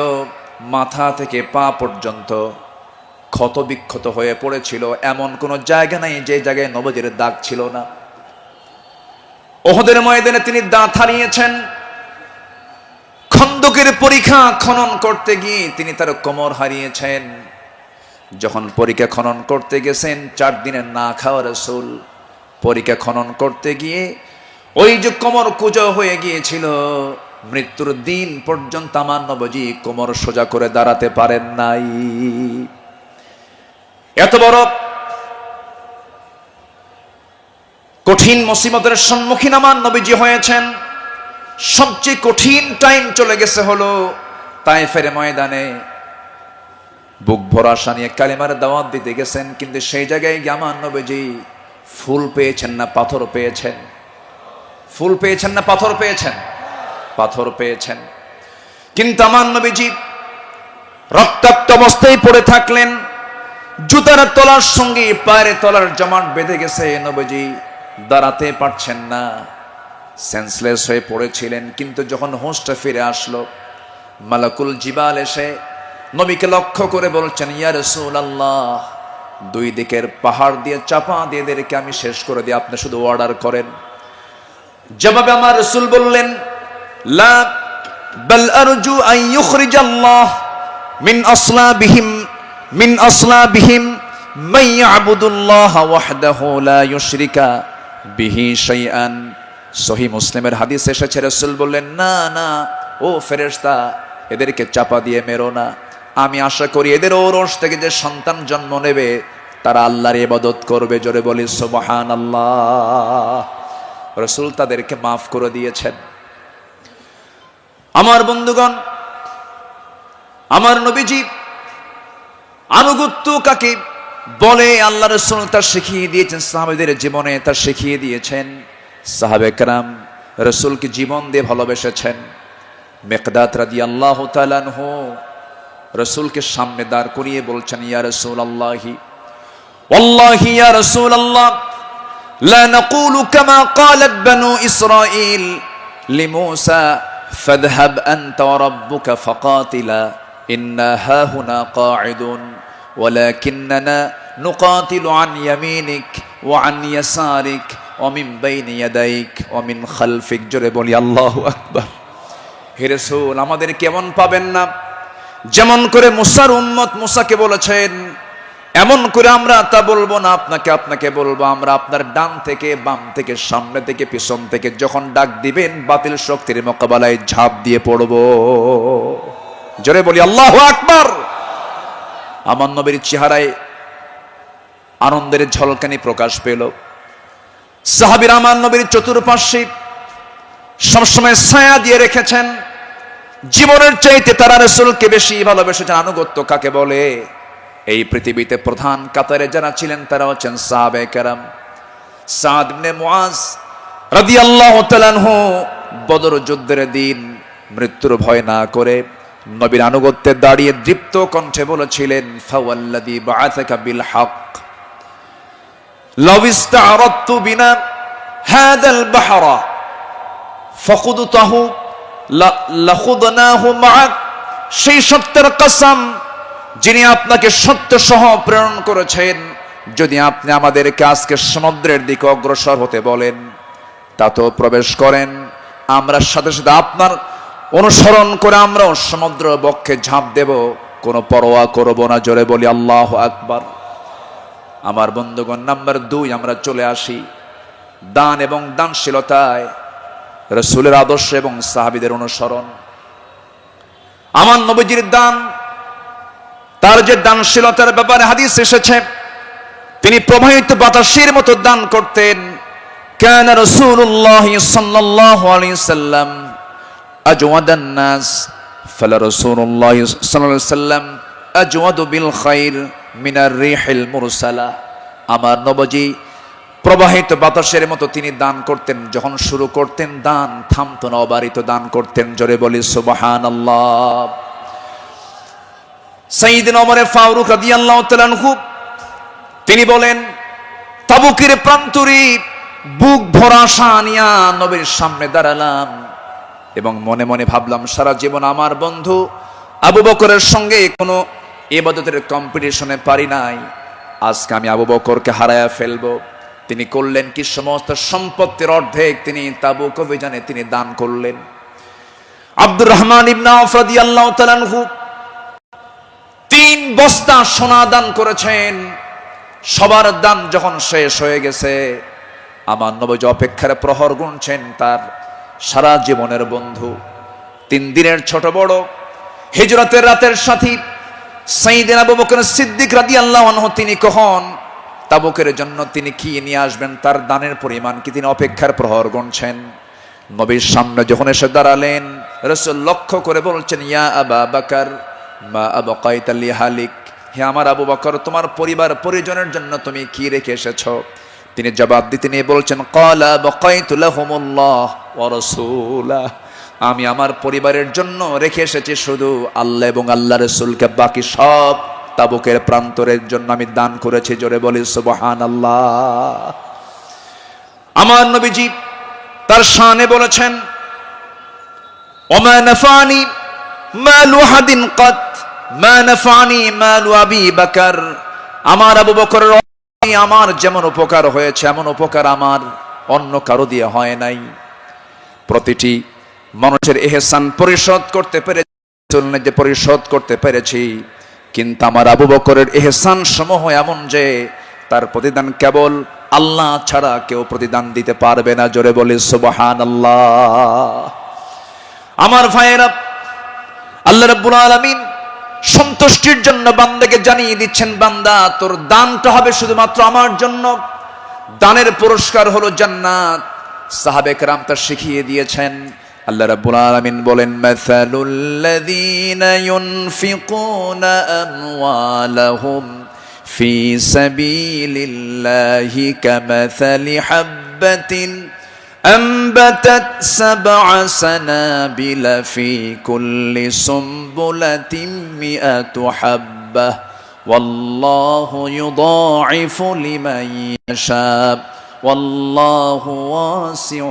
মাথা থেকে পা পর্যন্ত ক্ষত বিক্ষত হয়ে পড়েছিল, এমন কোন জায়গা নাই যে জায়গায় নবীজির দাগ ছিল না। উহুদের ময়দানে তিনি দাঁত হারিয়েছেন। খন্দকের পরীক্ষা খনন করতে গিয়ে তিনি তার কোমর হারিয়েছেন। যখন পরীক্ষা খনন করতে গেছেন, 4 দিনের না খাওয়া রাসূল পরীক্ষা খনন করতে গিয়ে ওই যে কোমর কুঁজো হয়ে গিয়েছিল, মৃত্যুর দিন পর্যন্ত আমার নবীজি কোমর সোজা করে দাঁড়াতে পারেন নাই। এত বড় কঠিন মুসিবতের সম্মুখীন আমার নবীজি হয়েছেন। সবচেয়ে কঠিন টাইম চলে গেছে হলো তায়েফের ময়দানে। বুক ভরা আশা নিয়ে কালিমার দাওয়াত দিতে গেছেন, কিন্তু সেই জায়গায় গিয়ে আমার নবীজি ফুল পেয়েছেন না পাথর পেয়েছেন? ফুল পেয়েছেন না পাথর পেয়েছেন? পাথর পেয়েছেন। কিন্তু আমার নবীজি রক্তাক্ত অবস্থায় পড়ে থাকলেন। জুতার তলার সঙ্গে পায়ের তলার জমাট বেঁধে গেছে, নবীজি দাঁড়াতে পারছেন না, সেন্সলেস হয়ে পড়েছিলেন। কিন্তু যখন হোঁশটা ফিরে আসলো, মালাকুল জিবাল এসে নবীকে লক্ষ্য করে বলছেন, ইয়া রাসূলুল্লাহ, 2 দিকের পাহাড় দিয়ে চাপা দিয়ে এদেরকে আমি শেষ করে দিই, আপনি শুধু অর্ডার করেন। জবাবে আমার রাসূল বললেন, লা বাল আরজু আন ইউখরিজাল্লাহ মিন আসলাবিহিম মান ইয়াবুদুল্লাহ ওয়াহদাহু লা ইউশরিকা বিহি শাইআন। সহিহ মুসলিমের হাদিস এসেছে, রাসূল বললেন, না না ও ফেরেশতা, এদেরকে চাপা দিয়ে মেরো না। আমি আশা করি এদের ওরস থেকে যে সন্তান জন্ম নেবে, তারা আল্লাহর ইবাদত করবে। জোরে বলি সুবহানাল্লাহ। রাসূল তাদেরকে মাফ করে দিয়েছেন। আমার বন্ধুগণ, আমার নবীজি আনুগত্য কাকে বলে আল্লাহ রাসূল তা শিখিয়ে দিয়েছেন, সাহাবাদের জীবনে তা শিখিয়ে দিয়েছেন। সাহাবে কেরাম রাসূলকে জীবন দিয়ে ভালোবেসেছেন। মিকদাদ রাদিয়াল্লাহু তাআলা আনহু রাসূলকে সামনে দাঁড় করিয়ে বলছেন, ইয়া রাসূলুল্লাহি ওয়াল্লাহি ইয়া রাসূলুল্লাহ লা নাকুলু কামা ক্বালাত বানু ইসরাঈল লিমূসা ফাযহাব আনতা ওয়া রাব্বুকা ফাকাতিলা ইন্না হাহুনা কাঈদুন ওয়ালাকিন্নানা নুকাতিলু আন ইয়ামিনিক ওয়া আন ইয়াসারিক ওয়া মিন বাইনি ইয়াদাইক ওয়া মিন খালফিক। জোরে বলি আল্লাহু আকবার। হে রাসূল আমাদের কেমন পাবেন না, যেমন করে মুসার উম্মত মুসাকে বলেছেন এমন করে আমরা তা বলবো না, আপনাকে বলবো। আমরা আপনার ডান থেকে বাম থেকে সামনে থেকে পিছন থেকে যখন ডাক দিবেন বাতিল শক্তির মোকাবেলায় ঝাঁপ দিয়ে পড়ব। জোরে বলি আল্লাহু আকবার। আমার নবীর চেহারায় আনন্দের ঝলকানি প্রকাশ পেল। সাহাবীরা আমার নবীর চতুর্পার্শ্বে সবসময় ছায়া দিয়ে রেখেছেন। জীবনের চাইতে তারা রাসূলকে বেশি ভালোবেসেছেন। আনুগত্য কাকে বলে? এই পৃথিবীতে প্রধান কাতারে যারা ছিলেন তারা হচ্ছেন সাহাবায়ে কেরাম। সাদ ইবনে মুআজ রাদিয়াল্লাহু তাআলা আনহু বদর যুদ্ধের দিন মৃত্যুর ভয় না করে নবীর আনুগত্যে দাঁড়িয়ে দীপ্ত কণ্ঠে বলেছিলেন, ফাওয়াল্লাযী বাআসাকা বিল হক লাউ ইসতা'রাদতু বিনা হাযাল বাহরা ফাকুদতাহু লাখুদনাহু মা'আক। সেই সত্যের কসম যিনি আপনাকে সত্য সহ প্রেরণ করেছেন, যদি আপনি আমাদেরকে আজকে সমুদ্রের দিকে অগ্রসর হতে বলেন তাতেও প্রবেশ করেন, আমরা সাথে সাথে আপনার অনুসরণ করে আমরাও সমুদ্র বক্ষে ঝাঁপ দেব, কোনো পরোয়া করব না। জোরে বলি আল্লাহু আকবার। আমার বন্ধুগণ, নাম্বার 2 আমরা চলে আসি দান এবং দানশীলতায় রাসূলের আদর্শ এবং সাহাবীদের অনুসরণ। আমার নবীজির দান, তার যে দানশীলতার ব্যাপারে হাদিস এসেছে, তিনি প্রবাহিত বাতাসের মতো দান করতেন। কানা রাসূলুল্লাহ সাল্লাল্লাহু আলাইহি সাল্লাম আজওয়াদান নাস, ফালা রাসূলুল্লাহ সাল্লাল্লাহু আলাইহি সাল্লাম আজওয়াদু বিল খাইর মিনার রিহিল মুরসালা। আমার নবীজি প্রবাহিত বাতাসের মতো তিনি দান করতেন। যখন শুরু করতেন দান থামতো না, অবারিত দান করতেন। জোরে বলি সুবহানাল্লাহ। সাইয়েদনা ওমর ফারুক রাদিয়াল্লাহু তাআলা আনহু তিনি বলেন, তাবুকের প্রান্তরে বুক ভরা আশা নিয়া নবীর সামনে দাঁড়ালাম এবং মনে মনে ভাবলাম সারা জীবন আমার বন্ধু আবু বকরের সঙ্গে কোনো ইবাদতের কম্পিটিশনে পারি নাই, আজকে আমি আবু বকরকে হারায়া ফেলবো। তিনি করলেন কি, সমস্ত সম্পত্তির অর্ধেক তিনি তাবুক অভিযানে তিনি দান করলেন। আব্দুর রহমান ইবনে আওফ রাদিয়াল্লাহু তাআলা আনহু 3 বস্তা সোনা দান করেছেন। সবার দান যখন শেষ হয়ে গেছে, আমার নবী অপেক্ষার প্রহর গুনছেন তার সারা জীবনের বন্ধু, 3 দিনের ছোট বড় হিজরতের রাতের সাথী সাইয়েদনা আবু বকর সিদ্দিক রাদিয়াল্লাহু আনহু তিনি কখন তাবুকের জন্য তিনি কি নিয়ে আসবেন, তার দানের পরিমাণ কি, তিনি অপেক্ষার প্রহর গুনছেন। নবীর সামনে যখন এসে দাঁড়ালেন, রাসূল লক্ষ্য করে বলছেন, ইয়া আবা বকর মা আবকাইতা লিহালিক, হে আমার আবু বকর তোমার পরিবার পরিজনের জন্য তুমি কি রেখে এসেছো? তিনি জবাব দিতে নিয়ে বলছেন, ক্বালা বাকাইতু লাহুমুল্লাহ ওয়া রাসূলা, আমি আমার পরিবারের জন্য রেখে এসেছি শুধু আল্লাহ এবং আল্লাহ রাসূলকে, বাকি সব তাবুকের প্রান্তরের জন্য আমি দান করেছি। জোরে বলি সুবহানাল্লাহ। আমার নবীজি তার শানে বলেছেন, ওমা নাফানি মালু হাদিন কাত মা নাফানি মালু আবি বকর, আমার আবু বকরের আমার যেমন উপকার হয়েছে এমন উপকার আমার অন্য কারো দিয়ে হয় নাই। প্রতিটি মানুষের ইহসান পরিশোধ করতে পেরেছি, যে পরিশোধ করতে পেরেছি, কিন্তু আমার আবু বকরের ইহসান সমূহ এমন যে তার প্রতিদান কেবল আল্লাহ ছাড়া কেউ প্রতিদান দিতে পারবে না। জোরে বলি সুবহানাল্লাহ। আমার ভাইয়েরা, আল্লাহ রাব্বুল আলামিন সন্তুষ্টির জন্য বান্দাকে জানিয়ে দিচ্ছেন, বান্দা তোর দানটা হবে শুধুমাত্র আমার জন্য, দানের পুরস্কার হলো জান্নাত। সাহাবে কেরাম তা শিখিয়ে দিয়েছেন। আল্লাহ রাব্বুল আলামিন বলেন, মাসালুল লাযীনা ইউনফিকুনা আমওয়ালাহুম ফি সাবিলিল্লাহি কামাসালি হাববাতিন أنبتت 7 سنابل في كل سنبلة 100 حبة والله يضاعف لمن يشاء والله واسع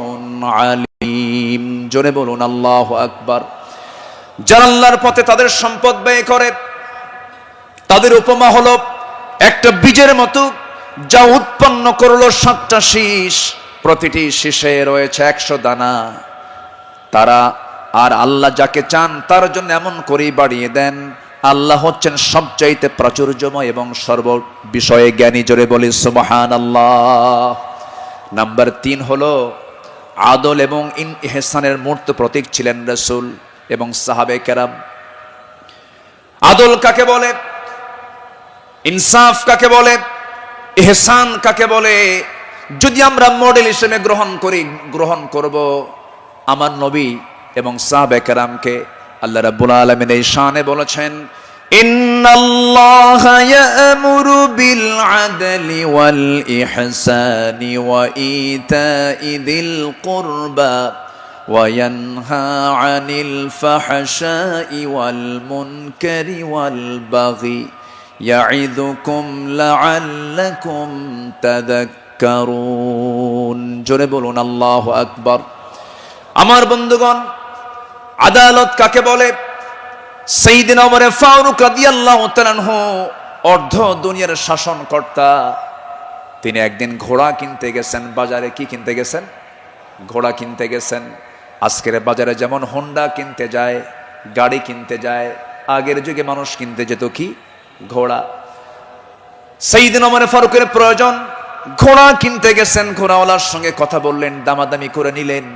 عليم। জোরে বলুন আল্লাহু আকবার। যারা আল্লাহর পথে তাদের সম্পদ ব্যয় করে, তাদের উপমা হলো একটা বীজের মতো যা উৎপন্ন করলো 7টা শীষ, প্রতিটি শীষে রয়েছে 100 দানা। তারা আর আল্লাহ যাকে চান তার জন্য এমন করেই বাড়িয়ে দেন। আল্লাহ হচ্ছেন সবচাইতে প্রাচুর্যময় এবং সর্ব বিষয়ে জ্ঞানী। জোরে বলি সুবহানাল্লাহ। নাম্বার 3 হলো আদল এবং ইহসানের মূর্ত প্রতীক ছিলেন রাসূল এবং সাহাবে কেরাম। আদল কাকে বলে, ইনসাফ কাকে বলে, ইহসান কাকে বলে, যদি আমরা মডেল হিসেবে গ্রহণ করব আমার নবী এবং সাহাবে কেরামকে। আল্লাহ রাব্বুল আলামিন এই শানে বলেছেন, ইন্নাল্লাহা ইয়া'মুরু বিল আদলি ওয়াল ইহসানি ওয়া ইতা'i যিল কুরবা ওয়া ইয়ানহা আনিল ফাহশাই ওয়াল মুনকারি ওয়াল বাগি ইয়া'iদুকুম লা'আল্লাকুম তাযাক্কারুন। জোরে বলুন আল্লাহু আকবার। আমার বন্ধুগণ, আদালত কাকে বলে? সাইয়েদনা ওমর ফারুক রাদিয়াল্লাহু তাআলা আনহু অর্ধ দুনিয়ার শাসনকর্তা। তিনি একদিন ঘোড়া কিনতে গেছেন বাজারে। কি কিনতে গেছেন? ঘোড়া কিনতে গেছেন। আজকের বাজারে যেমন হোন্ডা কিনতে যায়, গাড়ি কিনতে যায়, আগের যুগে মানুষ কিনতে যেত কি? ঘোড়া। সাইয়েদনা ওমর ফারুকের প্রয়োজন, ঘোড়া কিনতে গেছেন। ঘোড়াওয়ালার সঙ্গে কথা বললেন, দামাদামি করে নিলেন,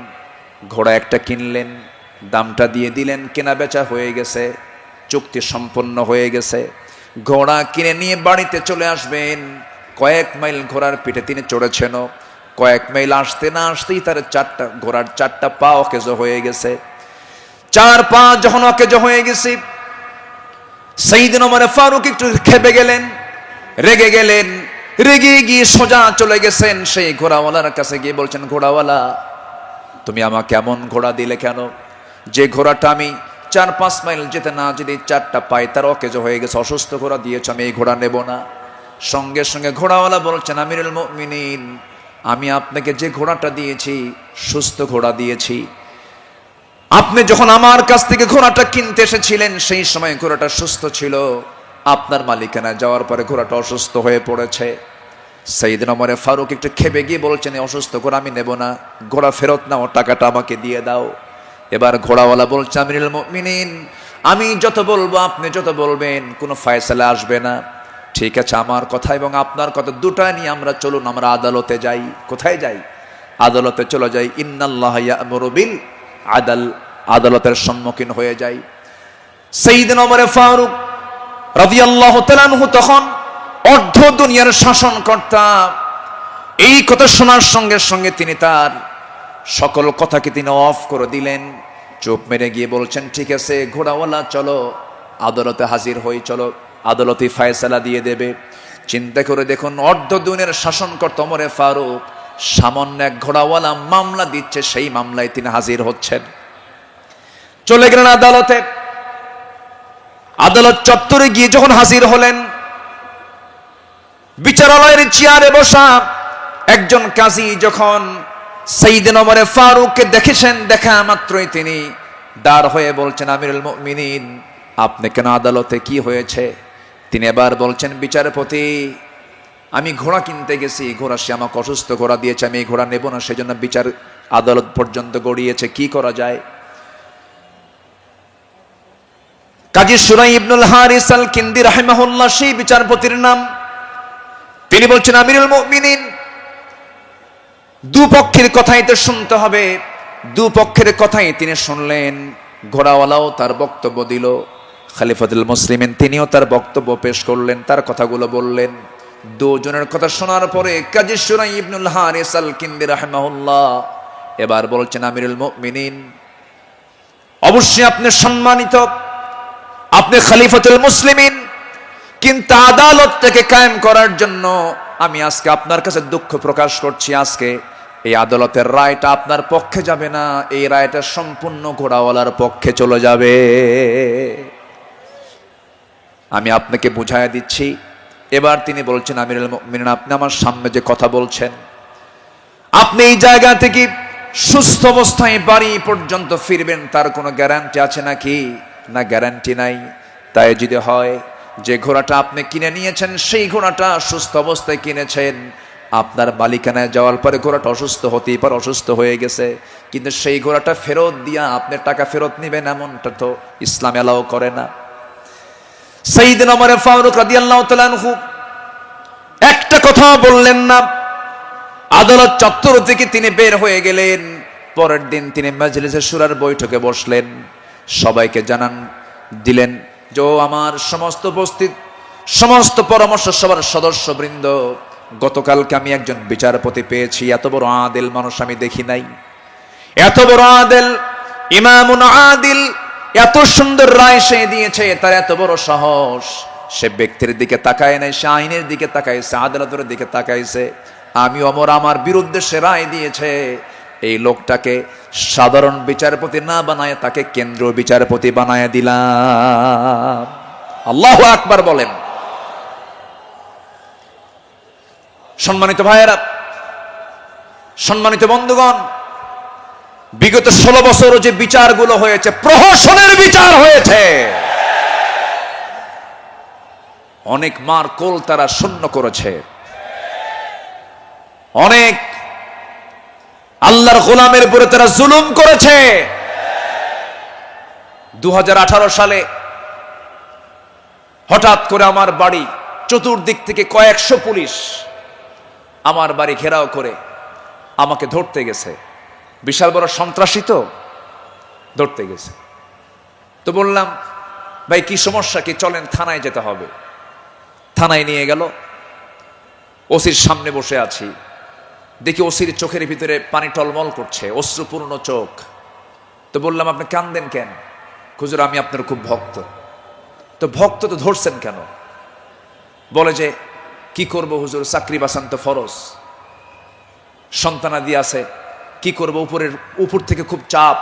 ঘোড়া একটা কিনলেন, দামটা দিয়ে দিলেন, কেনা বেচা হয়ে গেছে, চুক্তি সম্পন্ন হয়ে গেছে। ঘোড়া কিনে নিয়ে বাড়িতে চলে আসবেন। কয়েক মাইল ঘোড়ার পিঠে তিনি চড়েছেন। কয়েক মাইল আসতে না আসতেই তার ঘোড়ার 4টা পা অকেজো হয়ে গেছে। 4 পা যখন অকেজো হয়ে গেছে, সাইয়েদনা ওমর ফারুক একটু ক্ষেপে গেলেন, রেগে গেলেন। রেগে গিয়ে সোজা চলে গেছেন সেই ঘোড়াওয়ালার কাছে, গিয়ে বলছেন, ঘোড়াওয়ালা, তুমি আমাকে এমন ঘোড়া দিলে কেন? যে ঘোড়াটা আমি 4-5 মাইল যেতে না যদি 4টা পাই তার অকেজো হয়ে গেছে, অসুস্থ ঘোড়া দিয়েছ, আমি এই ঘোড়া নেব না। সঙ্গে সঙ্গে ঘোড়াওয়ালা বলছেন, আমিরুল মুমিনিন, আমি আপনাকে যে ঘোড়াটা দিয়েছি সুস্থ ঘোড়া দিয়েছি। আপনি যখন আমার কাছ থেকে ঘোড়াটা কিনতে এসেছিলেন সেই সময় ঘোড়াটা সুস্থ ছিল। আপনার মালিকানা যাওয়ার পরে ঘোড়াটা অসুস্থ হয়ে পড়েছে। সাইয়েদনা ওমর ফারুক একটু খেপে গিয়ে বলছেন, অসুস্থ ঘোড়া আমি নেব না, ঘোড়া ফেরত নাও, টাকাটা আমাকে দিয়ে দাও। এবার ঘোড়াওয়ালা বলছে, আমিরুল মুমিনিন, আমি যত বলবো, আপনি যত বলবেন, কোনো ফায়সালা আসবে না। ঠিক আছে, আমার কথা এবং আপনার কথা দুটা নিয়ে আমরা চলুন, আমরা আদালতে যাই। কোথায় যাই? আদালতে চলে যাই। ইন্নাল্লাহা ইয়া'মুরু বিল আদল, আদালতের সম্মুখীন হয়ে যাই। সাইয়েদনা ওমর ফারুক রাদিয়াল্লাহু তাআলা আনহু তখন অর্ধ দুনিয়ার শাসনকর্তা। এই কথা শোনার সঙ্গে সঙ্গে তিনি তার সকল কথাকে তিনি অফ করে দিলেন, চুপ মেরে গিয়ে বলছেন, ঠিক আছে ঘোড়াওয়ালা, চলো আদালতে হাজির হই, চলো আদালতে ফায়সালা দিয়ে দেবে। চিন্তা করে দেখুন, অর্ধ দুনিয়ার শাসনকর্তা ওমর ফারুক সামান্য এক ঘোড়াওয়ালা মামলা দিচ্ছে, সেই মামলায় তিনি হাজির হচ্ছেন। চলে গেলেন আদালতে। আদালত চত্বরে গিয়ে যখন হাজির হলেন, বিচারালয়ের চেয়ারে বসা একজন কাজী যখন সাইয়েদনা ওমর ফারুককে দেখেছেন, দেখা মাত্রই তিনি দাঁড় হয়ে বলছেন, আমিরুল মুমিনিন, আপনি কেন আদালতে, কি হয়েছে? তিনি এবার বলছেন, বিচারপতি, আমি ঘোড়া কিনতে গেছি, ঘোড়া সে আমাকে অসুস্থ ঘোড়া দিয়েছে, আমি এই ঘোড়া নেব না, সেজন্য বিচার আদালত পর্যন্ত গড়িয়েছে, কি করা যায়? কাজী সুরাই ইবনুল হারিস আল কিন্দি রাহিমাহুল্লাহ সেই বিচারপতির নাম। তিনি বলছেন, আমিরুল মুমিনিন, দুপক্ষের কথাই তো শুনতে হবে। দুপক্ষের কথাই তিনি শুনলেন। ঘোড়াওয়ালাও তার বক্তব্য দিল, খলিফাতুল মুসলিমিন তিনিও তার বক্তব্য পেশ করলেন, তার কথাগুলো বললেন। দুজনের কথা শোনার পরে কাজী সুরাই ইবনুল হারিস আল কিন্দি রাহিমাহুল্লাহ এবার বলছেন, আমিরুল মুমিনিন, অবশ্যই আপনি সম্মানিত, আপনি খলিফাতুল মুসলিমিন, কিন্তু আদালতটাকে কায়েম করার জন্য আমি আজকে আপনার কাছে দুঃখ প্রকাশ করছি। আজকে এই আদালতের রায়টা আপনার পক্ষে যাবে না, এই রায়টা সম্পূর্ণ ঘোড়াওয়ালার পক্ষে চলে যাবে। আমি আপনাকে বুঝাইয়া দিচ্ছি। এবার তিনি বলছেন, আমিরুল মুমিনিন, আপনি আমার সামনে যে কথা বলছেন, আপনি এই জায়গা থেকে সুস্থ অবস্থায় বাড়ি পর্যন্ত ফিরবেন তার কোনো গ্যারান্টি আছে নাকি? না, গ্যারান্টি নাই। তাই যদি হয় যে ঘোড়াটা আপনি কিনে নিয়েছেন সেই ঘোড়াটা সুস্থ অবস্থায় কিনেছেন, আপনার মালিকানায় যাওয়ার পরে ঘোড়াটা অসুস্থ হতেই পারে, অসুস্থ হয়ে গেছে, কিন্তু সেই ঘোড়াটা ফেরত দিয়া আপনার টাকা ফেরত নেবেন এমনটা তো ইসলাম এলাও করে না। সাইয়েদনা ওমর ফারুক রাদিয়াল্লাহু তাআলা আনহু একটা কথা বললেন না। আদালত চত্বর থেকে তিনি বের হয়ে গেলেন। পরের দিন তিনি মাজলিসে শুরার বৈঠকে বসলেন, সবাইকে জানান দিলেন যে আমার সমস্ত উপস্থিত সমস্ত পরামর্শ সভার সদস্যবৃন্দ, গতকালকে আমি একজন বিচারপতি পেয়েছি, এত বড় আদিল মানুষ আমি দেখি নাই। এত বড় আদিল, ইমামুন আদিল, এত সুন্দর রায় সে দিয়েছে, তার এত বড় সাহস। সে ব্যক্তির দিকে তাকায় নাই, সে আইনের দিকে তাকাইছে, আদালতের দিকে তাকাইছে। আমি ওমর আমার বিরুদ্ধে সে রায় দিয়েছে, এই লোকটাকে সাধারণ বিচারপতি না বানায় তাকে কেন্দ্রীয় বিচারপতি বানায় দিলাম। আল্লাহু আকবার বলেন। সম্মানিত ভাইয়েরা, সম্মানিত বন্ধুগণ, বিগত 16 বছর যে বিচারগুলো হয়েছে, প্রহসনের বিচার হয়েছে। অনেক মার কোল তারা শূন্য করেছে, অনেক আল্লাহর গোলামের উপরে তারা জুলুম করেছে। 2018 সালে হঠাৎ করে আমার বাড়ি চতুর্দিক থেকে কয়েকশো পুলিশ আমার বাড়ি ঘেরাও করে আমাকে ধরতে গেছে। বিশাল বড় সন্ত্রাসী তো, ধরতে গেছে। তো বললাম, ভাই কি সমস্যা কি, চলেন থানায় যেতে হবে। থানায় নিয়ে গেল, ওসির সামনে বসে আছি, দেখি ওসির চোখের ভিতরে পানি টলমল করছে, অশ্রুপূর্ণ চোখ। তো বললাম, আপনি কান্দেন কেন? হুজুর আমি আপনার খুব ভক্ত। তো ভক্ত তো ধরছেন কেন? বলে যে কি করব হুজুর, চাকরি বাঁচান তো ফরজ, সন্তানাদি আছে, কি করব, উপর থেকে খুব চাপ।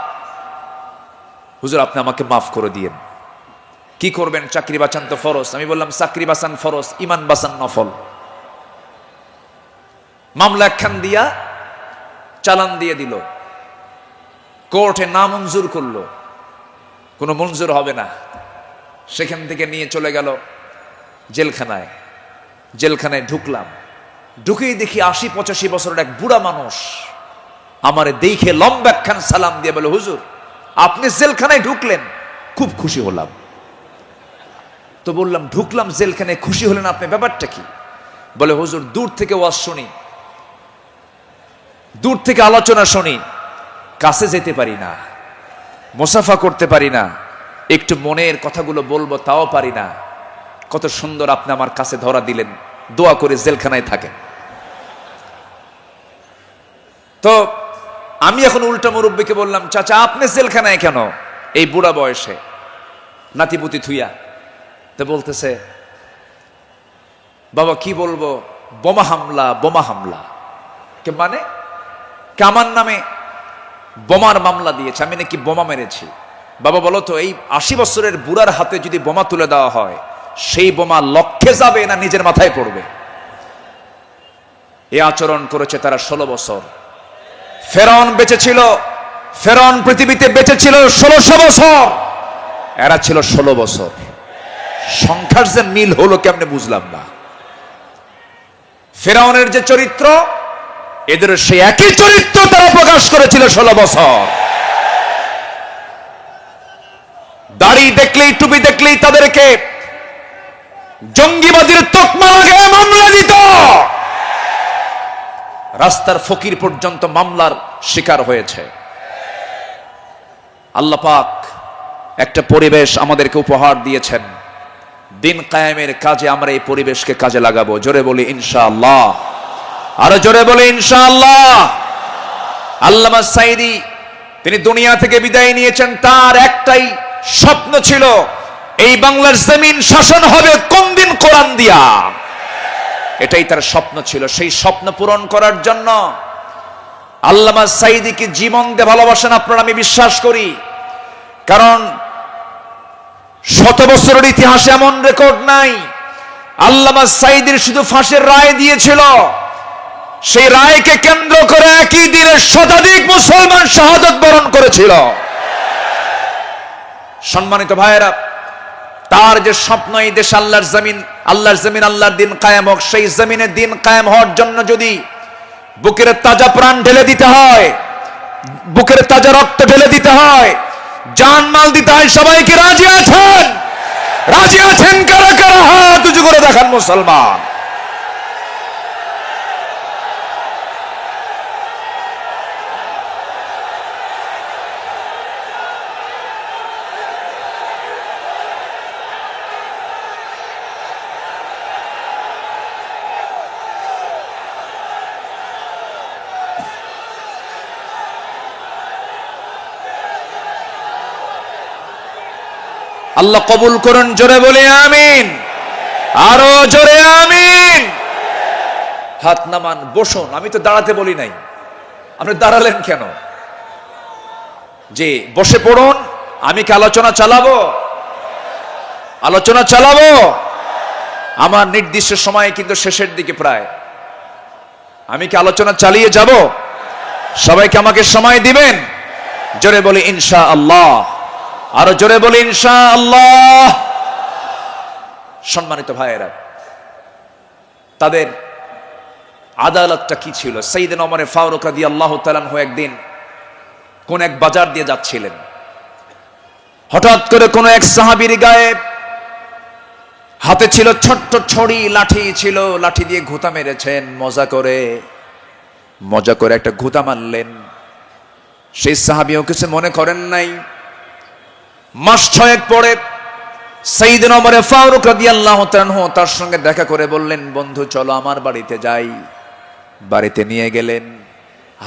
হুজুর আপনি আমাকে মাফ করে দিয়েন। কি করবেন, চাকরি বাঁচান তো ফরজ। আমি বললাম, চাকরি বাঁচান ফরজ, ইমান বাঁচান নফল। মামলা একখান দিয়া চালান দিয়ে দিল, কোর্টে না মঞ্জুর করলো, কোনো মঞ্জুর হবে না। সেখান থেকে নিয়ে চলে গেল জেলখানায়। জেলখানায় ঢুকলাম, ঢুকেই দেখি 80-85 বছরের এক বুড়া মানুষ আমারে দেখে লম্বা একখান সালাম দিয়ে বলে, হুজুর আপনি জেলখানায় ঢুকলেন? খুব খুশি হলাম। তো বললাম, ঢুকলাম জেলখানায়, খুশি হলেন আপনি, ব্যাপারটা কি? বলে, হুজুর দূর থেকে ওয়াজ শুনি, দূর থেকে আলোচনা শুনি, কাছে যেতে পারি না, মুসাফা করতে পারি না, একটু মনের কথাগুলো বলবো তাও পারি না। কত সুন্দর আপনি আমার কাছে ধরা দিলেন, দোয়া করে জেলখানায় থাকেন। তো আমি এখন উল্টা মুরব্বীকে বললাম, চাচা আপনি জেলখানায় কেন এই বুড়া বয়সে, নাতিপুতি থুইয়া? তো বলতেছে, বাবা কি বলবো, বোমা হামলা, বোমা হামলা। কে মানে? আমার নামে বোমার মামলা দিয়েছে, আমি নাকি বোমা মেরেছি। বাবা বলো তো, এই 80 বছরের বুড়ার হাতে যদি বোমা তুলে দেওয়া হয়, সেই বোমা লক্ষ্যে যাবে না নিজের মাথায় পড়বে? এই আচরণ করেছে তারা 16 বছর। ফেরাউন বেঁচে ছিল, ফেরাউন পৃথিবীতে বেঁচে ছিল 1600 বছর, এরা ছিল 16 বছর। সংখ্যার যে মিল হলো কেমনে বুঝলাম না। ফেরাউনের যে চরিত্র, এদের সেই একই চরিত্র তারা প্রকাশ করেছিল 16 বছর। দাড়ি দেখলেই, টুপি দেখলেই তাদেরকে জঙ্গিবাদীর তকমা লাগিয়ে মামলা দিত। রাস্তার ফকির পর্যন্ত মামলার শিকার হয়েছে। আল্লাহ পাক একটা পরিবেশ আমাদেরকে উপহার দিয়েছেন, দিন কায়েমের কাজে আমরা এই পরিবেশকে কাজে লাগাবো। জোরে বলি ইনশাআল্লাহ, আরো জোরে বলি ইনশাআল্লাহ। আল্লামা সাঈদী তিনি দুনিয়া থেকে বিদায় নিয়েছেন, তার একটাই স্বপ্ন ছিল, এই বাংলার জমিন শাসন হবে কোন দিন? কোরআন দিয়া। এটাই তার স্বপ্ন ছিল। সেই স্বপ্ন পূরণ করার জন্য আল্লামা সাঈদীকে জীবন দিয়ে ভালোবাসেন আপনারা, আমি বিশ্বাস করি। কারণ 100 বছরের ইতিহাসে এমন রেকর্ড নাই। আল্লামা সাঈদীর শুধু ফাঁসির রায় দিয়েছিল, সেই রায়কে কেন্দ্র করে একই দিনে শতাধিক মুসলমান শাহাদাত বরণ করেছিল। সম্মানিত ভাইয়েরা, তার যে স্বপ্ন, এই দেশ আল্লাহর জমিন আল্লাহর জমিন, আল্লাহর দিন কায়েম হোক। সেই জমিনে দিন কায়েম হওয়ার জন্য যদি বুকের তাজা প্রাণ ঢেলে দিতে হয়, বুকের তাজা রক্ত ঢেলে দিতে হয়, জানমাল দিতে হয়, সবাইকে রাজি আছেন? রাজি আছেন কারা কারা? হাত উঁচু করে দেখান মুসলমান। আল্লাহ কবুল করুন, জোরে বলে আমিন, আরো জোরে আমিন। হাত নামান, বসুন। আমি তো দাঁড়াতে বলি নাই, আপনি দাঁড়ালেন কেন? যে বসে পড়ুন। আমি কি আলোচনা চালাবো? আলোচনা চালাবো। আমার নির্দিষ্ট সময় কিন্তু শেষের দিকে প্রায়। আমি কি আলোচনা চালিয়ে যাব? সবাইকে আমাকে সময় দিবেন? জোরে বলি ইনশাআল্লাহ, আরো জোরে বলি ইনশাআল্লাহ। সম্মানিত ভাইয়েরা, তাদের আদালতটা কি ছিল? সাইয়েদনা ওমর ফারুক রাদিয়াল্লাহু তাআলা আনহু একদিন কোন এক বাজার দিয়ে যাচ্ছিলেন। হঠাৎ করে কোন এক সাহাবীর গায়ে হাতে ছিল ছোট্ট ছড়ি, লাঠি ছিল, লাঠি দিয়ে ঘুতা মেরেছেন। মজা করে একটা ঘুতা মারলেন। সেই সাহাবীও কিছু মনে করেন নাই। মাস 6 পরে সাইয়েদনা ওমর ফারুক রাদিয়াল্লাহু তাআলা আনহু তার সঙ্গে দেখা করে বললেন, বন্ধু চলো আমার বাড়িতে যাই। বাড়িতে নিয়ে গেলেন,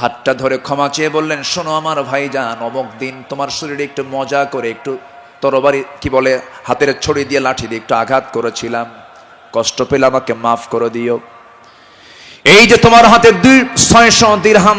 হাতটা ধরে ক্ষমা চেয়ে বললেন, শোনো আমার ভাইজান, অমুক দিন তোমার শরীরে একটু মজা করে একটু তরবারি কি বলে হাতের ছড়ি দিয়ে লাঠি দিয়ে একটু আঘাত করেছিলাম, কষ্ট পেলে আমাকে মাফ করে দিও। এই যে তোমার হাতে 600 দিরহাম